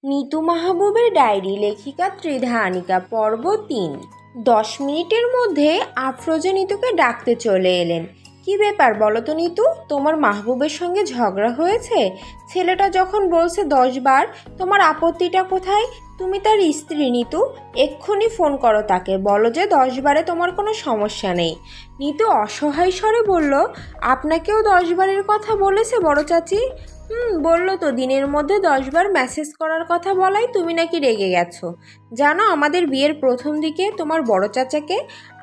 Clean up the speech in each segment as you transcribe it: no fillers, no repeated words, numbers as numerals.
Nitu মাহবুবের diary লেখিকা ত্রিধা আনিকা পর্ব ৩। ১০ মিনিটের মধ্যে আফরোজা নিতুকে ডাকতে চলে এলেন। কি ব্যাপার বলো তো নিতু, তোমার মাহবুবের সঙ্গে ঝগড়া হয়েছে? ছেলেটা যখন বলছে ১০ বার, তোমার আপত্তিটা কোথায়? তুমি তার স্ত্রী নিতু, এক্ষুনি ফোন করো তাকে, বলো যে ১০ বারে তোমার কোনো সমস্যা নেই। নিতু অসহায় স্বরে বলল, আপনাকেও ১০ বারের কথা বলেছে বড় চাচি? বললো তো, দিনের মধ্যে ১০ বার মেসেজ করার কথা বলাই তুমি নাকি রেগে গেছো। জানো, আমাদের বিয়ের প্রথম দিকে তোমার বড় চাচাকে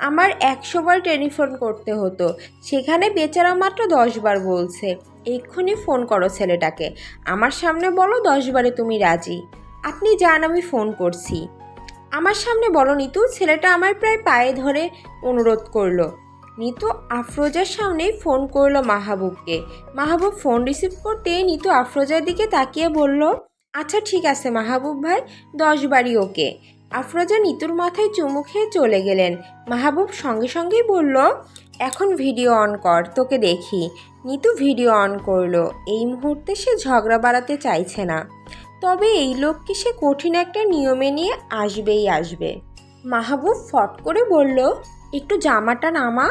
আমার ১০০ বার টেলিফোন করতে হতো, সেখানে বেচারা মাত্র ১০ বার বলছে। এক্ষুনি ফোন করো ছেলেটাকে, আমার সামনে বলো ১০ বারে তুমি রাজি। আপনি যান, আমি ফোন করছি। আমার সামনে বলো নিতু, ছেলেটা আমার প্রায় পায়ে ধরে অনুরোধ করলো। নিতু আফরোজার সামনেই ফোন করলো মাহবুবকে। মাহবুব ফোন রিসিভ করতে নিতু আফরোজার দিকে তাকিয়ে বলল, আচ্ছা ঠিক আছে মাহবুব ভাই, ১০ বারই ওকে। আফরোজা নিতুর মাথায় চুমু খেয়ে চলে গেলেন। মাহবুব সঙ্গে সঙ্গেই বলল, এখন ভিডিও অন কর, তোকে দেখি। নিতু ভিডিও অন করলো। এই মুহূর্তে সে ঝগড়া বাড়াতে চাইছে না, তবে এই লোককে সে কঠিন একটা নিয়মে নিয়ে আসবেই আসবে। মাহবুব ফট করে বলল, একটু জামাটা নামা।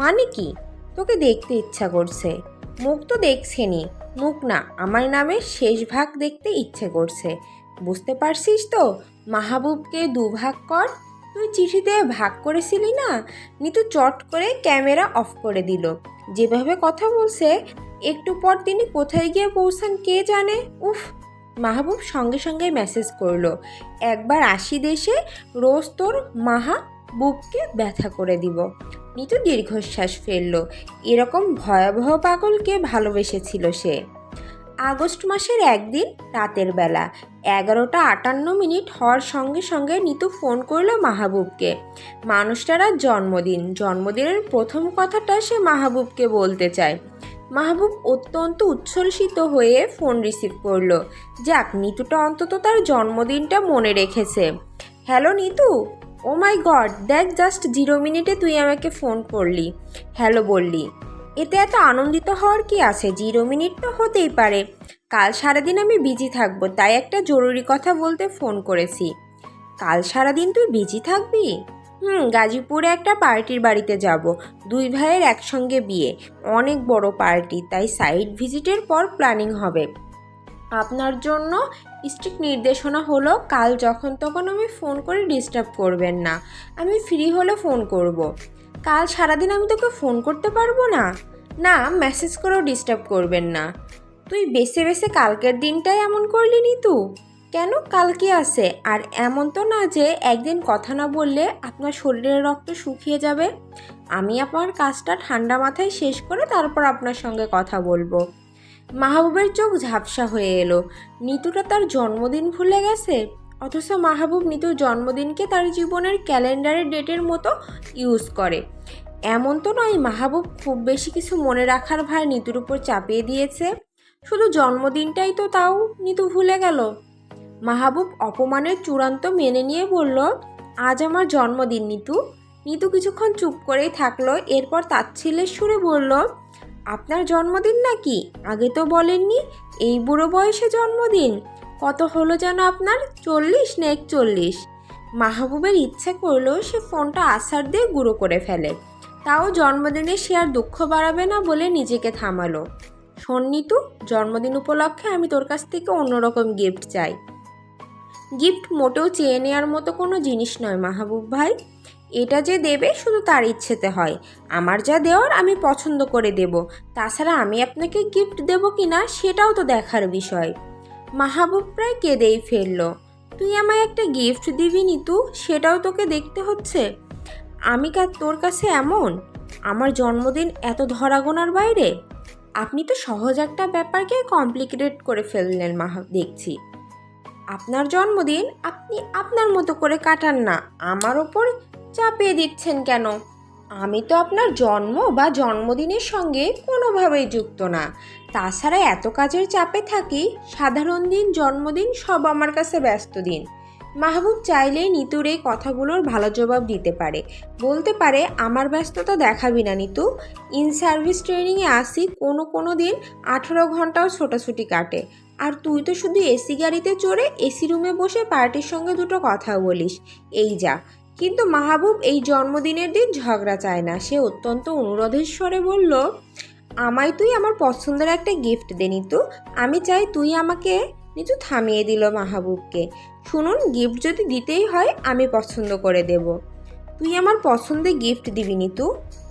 মানে কি? তোকে দেখতে ইচ্ছা করছে। মুখ তো দেখছেনি, মুখ না, আমার নামের শেষ ভাগ দেখতে ইচ্ছে করছে। বুঝতে পারছিস তো? মাহবুবকে ২ ভাগ কর। তুই চিঠিতে ভাগ করেছিলি না? নিতু চট করে ক্যামেরা অফ করে দিল। যেভাবে কথা বলছে, একটু পর তিনি কোথায় গিয়ে পৌঁছান কে জানে। উফ! মাহবুব সঙ্গে সঙ্গে মেসেজ করলো, একবার আসি দেশে, রোজ তোর মাহবুবকে ব্যথা করে দিব। নিতু দীর্ঘশ্বাস ফেলল। এরকম ভয়াবহ পাগলকে ভালোবেসেছিল সে। আগস্ট মাসের একদিন রাতের বেলা ১১টা ৫৮ মিনিট হওয়ার সঙ্গে সঙ্গে নিতু ফোন করলো মাহবুবকে। মানুষটার আজ জন্মদিন। জন্মদিনের প্রথম কথাটা সে মাহবুবকে বলতে চায়। মাহবুব অত্যন্ত উচ্ছ্বসিত হয়ে ফোন রিসিভ করলো। যাক, নিতুটা অন্তত তার জন্মদিনটা মনে রেখেছে। হ্যালো নিতু। ও মাই গড, দেখ, জাস্ট ০ মিনিটে তুই আমাকে ফোন করলি, হ্যালো বললি। এতে এত আনন্দিত হওয়ার কি আছে? ০ মিনিট তো হতেই পারে। কাল সারাদিন আমি বিজি থাকবো, তাই একটা জরুরি কথা বলতে ফোন করেছি। কাল সারাদিন তুই বিজি থাকবি? গাজীপুরে একটা পার্টির বাড়িতে যাব। ২ ভাইয়ের একসঙ্গে বিয়ে, অনেক বড় পার্টি, তাই সাইট ভিজিটের পর প্ল্যানিং হবে। আপনার জন্য স্ট্রিক্ট নির্দেশনা হলো, কাল যখন তখন আমি ফোন করে ডিস্টার্ব করবেন না। আমি ফ্রি হলে ফোন করব। কাল সারাদিন আমি তোকে ফোন করতে পারবো না? না, মেসেজ করেও ডিস্টার্ব করবেন না। তুই বেছে বেছে কালকের দিনটাই এমন করলি নিতু। কেন, কাল কি আছে? আর এমন তো না যে একদিন কথা না বললে আপনার শরীরের রক্ত শুকিয়ে যাবে। আমি আমার কাজটা ঠান্ডা মাথায় শেষ করে তারপর আপনার সঙ্গে কথা বলবো। মাহবুবের চোখ ঝাপসা হয়ে এলো। নিতুটা তার জন্মদিন ভুলে গেছে, অথচ মাহবুব নিতুর জন্মদিনকে তার জীবনের ক্যালেন্ডারের ডেটের মতো ইউজ করে। এমন তো নয় মাহবুব খুব বেশি কিছু মনে রাখার ভার নিতুর উপর চাপিয়ে দিয়েছে। শুধু জন্মদিনটাই তো, তাও নিতু ভুলে গেল। মাহবুব অপমানের চূড়ান্ত মেনে নিয়ে বলল, আজ আমার জন্মদিন নিতু। নিতু কিছুক্ষণ চুপ করেই থাকলো, এরপর তাচ্ছিল্যের সুরে বলল, আপনার জন্মদিন নাকি? আগে তো বলেননি। এই বুড়ো বয়সে জন্মদিন? কত হলো যেন আপনার, ৪০ না ৪১? মাহবুবের ইচ্ছে করলো সে ফোনটা আছাড় দিয়ে গুঁড়ো করে ফেলে, তাও জন্মদিনে সে আর দুঃখ বাড়াবে না বলে নিজেকে থামালো। শোন নিতু, জন্মদিন উপলক্ষে আমি তোর কাছ থেকে অন্যরকম গিফট চাই। গিফট মোটেও চেয়ে নেওয়ার মতো কোনো জিনিস নয় মাহবুব ভাই। এটা যে দেবে শুধু তার ইচ্ছেতে হয়। আমার যা দেওয়ার আমি পছন্দ করে দেব। তাছাড়া আমি আপনাকে গিফট দেব কি না সেটাও তো দেখার বিষয়। মাহবুব প্রায় কেঁদেই ফেলল। তুই আমায় একটা গিফট দিবি নিতু, সেটাও তোকে দেখতে হচ্ছে? আমি তোর কাছে এমন? আমার জন্মদিন এত ধরাগোনার বাইরে? আপনি তো সহজ একটা ব্যাপারকে কমপ্লিকেটেড করে ফেললেন দেখছি। আপনার জন্মদিন আপনি আপনার মতো করে কাটান না, আমার ওপর চাপিয়ে দিচ্ছেন কেন? আমি তো আপনার জন্ম বা জন্মদিনের সঙ্গে কোনোভাবেই যুক্ত না। তাছাড়া এত কাজের চাপে থাকি, সাধারণ দিন জন্মদিন সব আমার কাছে ব্যস্ত দিন। মাহবুব চাইলেই নিতুর এই কথাগুলোর ভালো জবাব দিতে পারে, বলতে পারে, আমার ব্যস্ততা দেখাবি না নিতু। ইন সার্ভিস ট্রেনিংয়ে আসি, কোনো দিন 18 ঘন্টাও ছোটাছুটি কাটে। আর তুই তো শুধু এসি গাড়িতে চড়ে এসি রুমে বসে পার্টির সঙ্গে দুটো কথা বলিস, এই যা। কিন্তু মাহবুব এই জন্মদিনের দিন ঝগড়া চায় না। সে অত্যন্ত অনুরোধের স্বরে বলল, আমায় তুই আমার পছন্দের একটা গিফট দে নিতু, আমি চাই তুই আমাকে। নিতু থামিয়ে দিল মাহবুবকে। শুনুন, গিফট যদি দিতেই হয় আমি পছন্দ করে দেব। তুই আমার পছন্দে গিফট দিবি নিতু?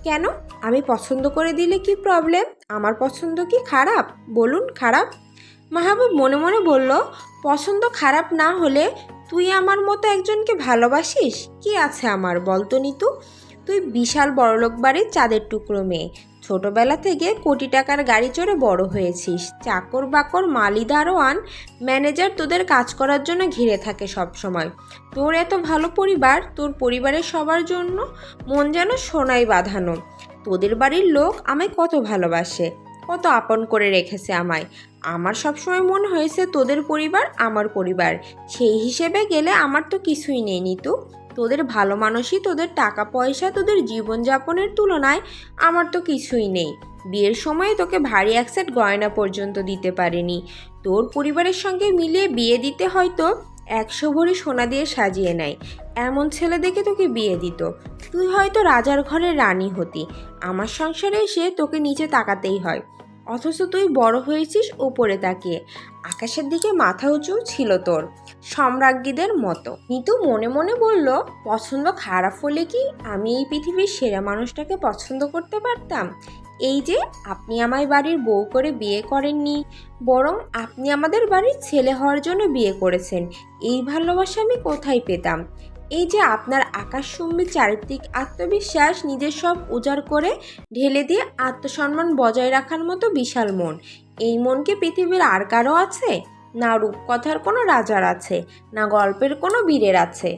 কেন? আমি পছন্দ করে দিলে কি প্রবলেম? আমার পছন্দ কি খারাপ? বলুন, খারাপ? মাহবুব মনে মনে বলল, পছন্দ খারাপ না হলে তুই আমার মতো একজনকে ভালোবাসিস? কি আছে আমার, বলতো নিতু? তুই বিশাল বড়লোক বাড়ির চাঁদের টুকরো মেয়ে, ছোটবেলা থেকে কোটি টাকার গাড়ি চড়ে বড় হয়েছিস। চাকর বাকর, মালি, দারোয়ান, ম্যানেজার তোদের কাজ করার জন্য ঘিরে থাকে সব সময়। তোর এত ভালো পরিবার, তোর পরিবারের সবার জন্য মন যেন সোনায় বাঁধানো। তোদের বাড়ির লোক আমায় কত ভালোবাসে, কত আপন করে রেখেছে আমায়। আমার সবসময় মনে হয়েছে তোদের পরিবার আমার পরিবার। সেই হিসেবে গেলে আমার তো কিছুই নেই নিতু। তোদের ভালো মানুষই, তোদের টাকা পয়সা, তোদের জীবনযাপনের তুলনায় আমার তো কিছুই নেই। বিয়ের সময় তোকে ভারী এক সেট গয়না পর্যন্ত দিতে পারিনি। তোর পরিবারের সঙ্গে মিলিয়ে বিয়ে দিতে হয়তো 100 ভরি সোনা দিয়ে সাজিয়ে নেয়, এমন ছেলে দেখে তোকে বিয়ে দিত। তুই হয়তো রাজার ঘরের রানী হতি, আমার সংসারে এসে তোকে নিচে তাকাতেই হয়। অথচ তুই বড় হয়েছিস উপরে তাকিয়ে, আকাশের দিকে মাথা উঁচু ছিল তোর, সম্রাজ্ঞীদের মতো। নিতু মনে মনে বলল, পছন্দ খারাপ হলে কি আমি এই পৃথিবীর সেরা মানুষটাকে পছন্দ করতে পারতাম? এই যে আপনি আমায় বাড়ির বউ করে বিয়ে করেননি, বরং আপনি আমাদের বাড়ির ছেলে হওয়ার জন্য বিয়ে করেছেন, এই ভালোবাসা আমি কোথায় পেতাম? এই যে আপনার আকাশচুম্বী চারিত্রিক আত্মবিশ্বাস, নিজের সব উজাড় করে ঢেলে দিয়ে আত্মসম্মান বজায় রাখার মতো বিশাল মন, এই মন কি পৃথিবীর আর কারো আছে? না রূপকথার কোনো রাজার আছে, না গল্পের কোনো বীরের আছে।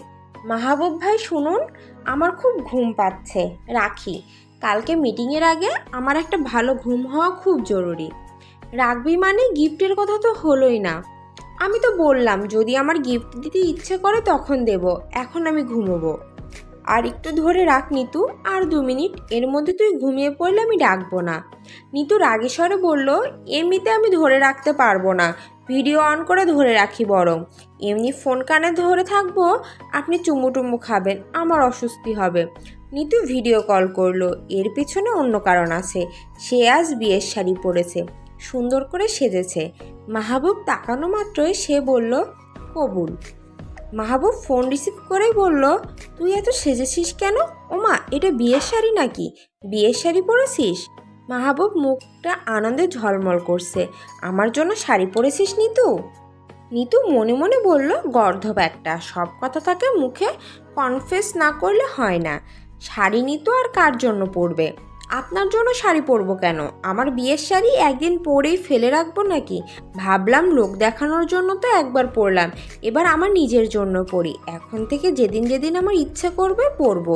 মাহবুব ভাই শুনুন, আমার খুব ঘুম পাচ্ছে, রাখি। কালকে মিটিংয়ের আগে আমার একটা ভালো ঘুম হওয়া খুব জরুরি। রাখবি মানে? গিফটের কথা তো হলোই না। আমি তো বললাম যদি আমার গিফট দিতে ইচ্ছে করে তখন দেব, এখন আমি ঘুমোবো। আর একটু ধরে রাখ নিতু, আর 2 মিনিট, এর মধ্যে তুই ঘুমিয়ে পড়লে আমি ডাকবো না। নিতু রাগী স্বরে বলল, এমনিতে আমি ধরে রাখতে পারবো না, ভিডিও অন করে ধরে রাখি বরং। এমনি ফোন কানে ধরে থাকবো, আপনি চুমু টুমু খাবেন, আমার অস্বস্তি হবে। নিতু ভিডিও কল করলো। এর পিছনে অন্য কারণ আছে। সে আজ বিয়ের শাড়ি পরেছে, সুন্দর করে সেজেছে। মাহবুব তাকানো মাত্রই সে বলল, কবুল। মাহবুব ফোন রিসিভ করেই বলল, তুই এত সেজেছিস কেন? ওমা, এটা বিয়ের শাড়ি নাকি? বিয়ের শাড়ি পরেছিস? মাহবুব মুখটা আনন্দে ঝলমল করছে। আমার জন্য শাড়ি পরেছিস নিতু? নিতু মনে মনে বলল, গর্ধব একটা, সব কথা তাকে মুখে কনফেস না করলে হয় না। শাড়ি নিতু আর কার জন্য পরবে? আপনার জন্য শাড়ি পরবো কেন? আমার বিয়ের শাড়ি একদিন পরেই ফেলে রাখবো নাকি? ভাবলাম লোক দেখানোর জন্য তো একবার পরলাম, এবার আমার নিজের জন্য পরি। এখন থেকে যেদিন যেদিন আমার ইচ্ছে করবে পরবো।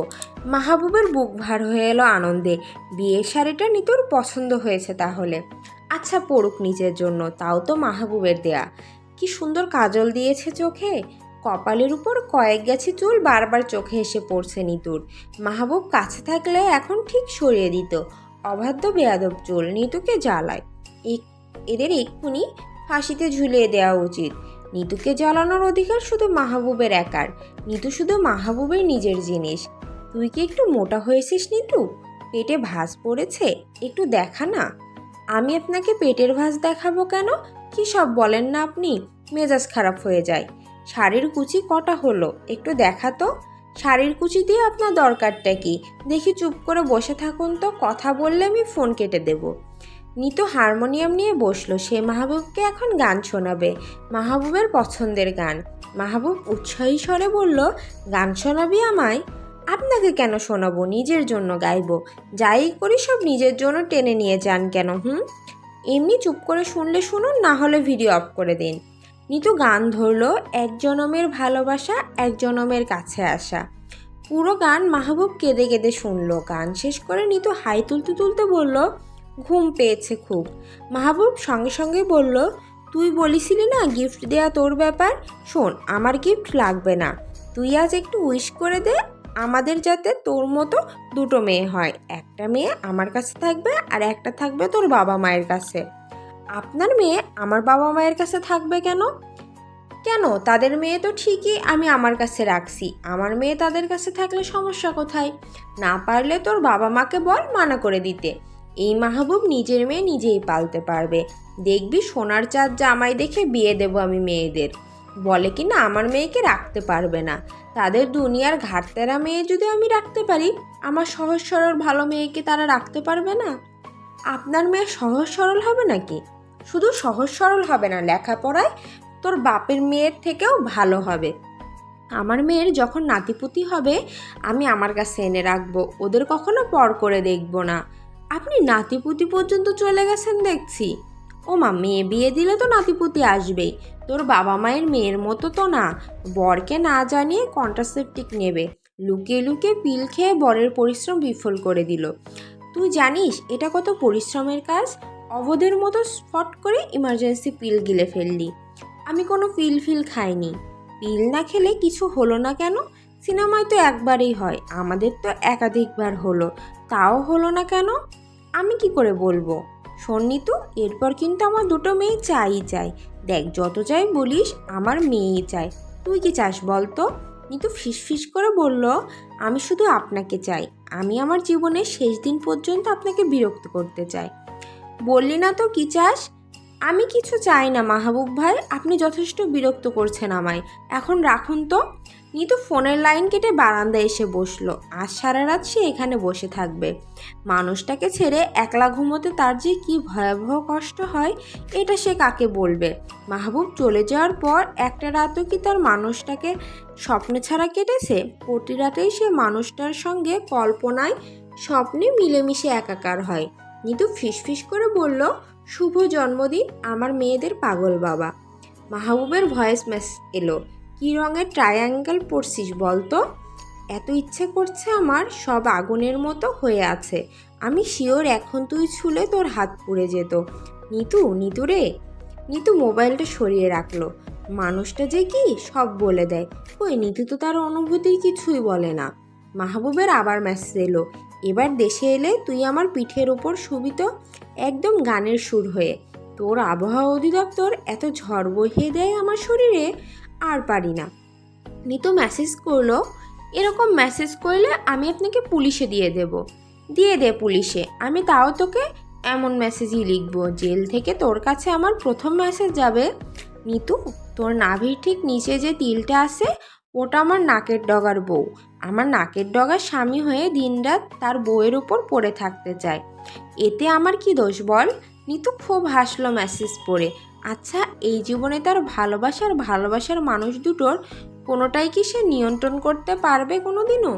মাহবুবের বুক ভার হয়ে এলো আনন্দে। বিয়ের শাড়িটা নিতুর পছন্দ হয়েছে তাহলে। আচ্ছা পড়ুক নিজের জন্য, তাও তো মাহবুবের দেয়া। কি সুন্দর কাজল দিয়েছে চোখে, কপালের উপর কয়েক গাছি চুল বারবার চোখে এসে পড়ছে নিতুর। মাহবুব কাছে থাকলে এখন ঠিক সরিয়ে দিত। অবাধ্য বেয়াদব চুল নিতুকে জ্বালায়। এদের এক্ষুনি ফাঁসিতে ঝুলিয়ে দেওয়া উচিত। নিতুকে জ্বালানোর অধিকার শুধু মাহবুবের একার। নিতু শুধু মাহবুবের নিজের জিনিস। তুই কি একটু মোটা হয়েছিস নিতু? পেটে ভাঁজ পড়েছে, একটু দেখা না। আমি আপনাকে পেটের ভাঁজ দেখাবো কেন? কি সব বলেন না আপনি, মেজাজ খারাপ হয়ে যায়। শাড়ির কুচি কটা হলো, একটু দেখা তো। শাড়ির কুচি দিয়ে আপনার দরকারটা কি? দেখি চুপ করে বসে থাকুন তো, কথা বললে আমি ফোন কেটে দেব। নিতু হারমোনিয়াম নিয়ে বসলো। সে মাহবুবকে এখন গান শোনাবে, মাহবুবের পছন্দের গান। মাহবুব উৎসাহী স্বরে বলল, গান শোনাবি আমায়? আপনাকে কেন শোনাবো, নিজের জন্য গাইবো। যাই করি সব নিজের জন্য টেনে নিয়ে যান কেন? এমনি চুপ করে শুনলে শুনুন, না হলে ভিডিও অফ করে দিন। নিতু গান ধরলো, এক জনমের ভালোবাসা, এক জনমের কাছে আসা। পুরো গান মাহবুব কেঁদে কেঁদে শুনলো। গান শেষ করে নিতু হাই তুলতে তুলতে বলল, ঘুম পেয়েছে খুব। মাহবুব সঙ্গে সঙ্গে বলল, তুই বলিসিলি না গিফট দেয়া তোর ব্যাপার, শোন আমার গিফট লাগবে না। তুই আজ একটু উইশ করে দে আমাদের, যাতে তোর মতো 2টো মেয়ে হয়। একটা মেয়ে আমার কাছে থাকবে আর একটা থাকবে তোর বাবা মায়ের কাছে। আপনার মেয়ে আমার বাবা মায়ের কাছে থাকবে কেন? কেন, তাদের মেয়ে তো ঠিকই আমি আমার কাছে রাখছি। আমার মেয়ে তাদের কাছে থাকলে সমস্যা কোথায়? না পারলে তোর বাবা মাকে বল মানা করে দিতে। এই মাহবুব নিজের মেয়ে নিজেই পালতে পারবে। দেখবি সোনার চাঁদ জামাই দেখে বিয়ে দেব আমি মেয়েদের। বলে কি না আমার মেয়েকে রাখতে পারবে না। তাদের দুনিয়ার ঘাটতেরা মেয়ে যদি আমি রাখতে পারি, আমার সহজ সরল ভালো মেয়েকে তারা রাখতে পারবে না? আপনার মেয়ে সহজ সরল হবে নাকি? শুধু সহজ সরল হবে না, লেখাপড়ায় তোর বাপের মেয়ের থেকেও ভালো হবে। আমার মেয়ের যখন নাতিপুতি হবে আমি আমার কাছে এনে রাখবো, ওদের কখনো পর করে দেখব না। আপনি নাতিপুতি পর্যন্ত চলে গেছেন দেখছি। ও মা, মেয়ে বিয়ে দিলে তো নাতিপুতি আসবেই। তোর বাবা মায়ের মেয়ের মতো তো না, বরকে না জানিয়ে কন্ট্রাসেপটিক নেবে, লুকিয়ে লুকিয়ে পিল খেয়ে বরের পরিশ্রম বিফল করে দিল। তুই জানিস এটা কত পরিশ্রমের কাজ? অবধের মতো স্পট করে ইমার্জেন্সি পিল গিলে ফেললি। আমি কোনো পিল খাইনি। পিল না খেলে কিছু হলো না কেন? সিনেমায় তো একবারই হয়, আমাদের তো একাধিকবার হলো, তাও হলো না কেন? আমি কি করে বলবো? শোন নিতু, এরপর কিন্তু আমার দুটো মেয়ে চাই। দেখ, যত চাই বলিস, আমার মেয়েই চাই। তুই কি চাস বল তো? নিতু ফিসফিস করে বলল, আমি শুধু আপনাকে চাই। আমি আমার জীবনের শেষ দিন পর্যন্ত আপনাকে বিরক্ত করতে চাই। বললি না তো কি চাস? আমি কিছু চাই না মাহবুব ভাই, আপনি যথেষ্ট বিরক্ত করছেন আমায়। এখন রাখুন তো। নিতু ফোনের লাইন কেটে বারান্দায় এসে বসলো। আজ সারা রাত সে এখানে বসে থাকবে। মানুষটাকে ছেড়ে একলা ঘুমোতে তার যে কি ভয়াবহ কষ্ট হয়, এটা সে কাকে বলবে? মাহবুব চলে যাওয়ার পর একটা রাতও কি তার মানুষটাকে স্বপ্নে ছাড়া কেটেছে? প্রতি রাতেই সে মানুষটার সঙ্গে কল্পনায় স্বপ্নে মিলেমিশে একাকার হয়। নিতু ফিসফিস করে বলল, শুভ জন্মদিন আমার মেয়েদের পাগল বাবা। মাহবুবের ভয়েস মেসেজ এলো, কী রঙের ট্রায়াঙ্গেল পরছিস বলতো? এত ইচ্ছে করছে আমার, সব আগুনের মতো হয়ে আছে। আমি শিওর এখন তুই ছুলে তোর হাত পুড়ে যেত। নিতু রে। নিতু মোবাইলটা সরিয়ে রাখলো। মানুষটা যে কি সব বলে দেয়। কই, নিতু তো তার অনুভূতির কিছুই বলে না। মাহবুবের আবার মেসেজ এলো, এবার দেশে এলে তুই আমার পিঠের ওপর শুবি তো, একদম গানের সুর হয়ে। তোর আবহাওয়া অধিদপ্তর এত ঝড় বহিয়ে দেয় আমার শরীরে, আর পারি না। নিতু মেসেজ করলো, এরকম মেসেজ করলে আমি আপনাকে পুলিশে দিয়ে দেব। দিয়ে দে পুলিশে, আমি তাও তোকে এমন মেসেজই লিখবো, জেল থেকে তোর কাছে আমার প্রথম মেসেজ যাবে। নিতু, তোর নাভির ঠিক নিচে যে তিলটা আছে, ওটা আমার নাকের ডগার বউ। আমার নাকের ডগার স্বামী হয়ে দিনরাত তার বউয়ের উপর পড়ে থাকতে চায়। এতে আমার কি দোষ বল? নিতু খুব হাসলো মেসেজ পড়ে। আচ্ছা, এই জীবনে তার ভালোবাসার মানুষ দুটোর কোনোটাই কি সে নিয়ন্ত্রণ করতে পারবে কোনোদিনও?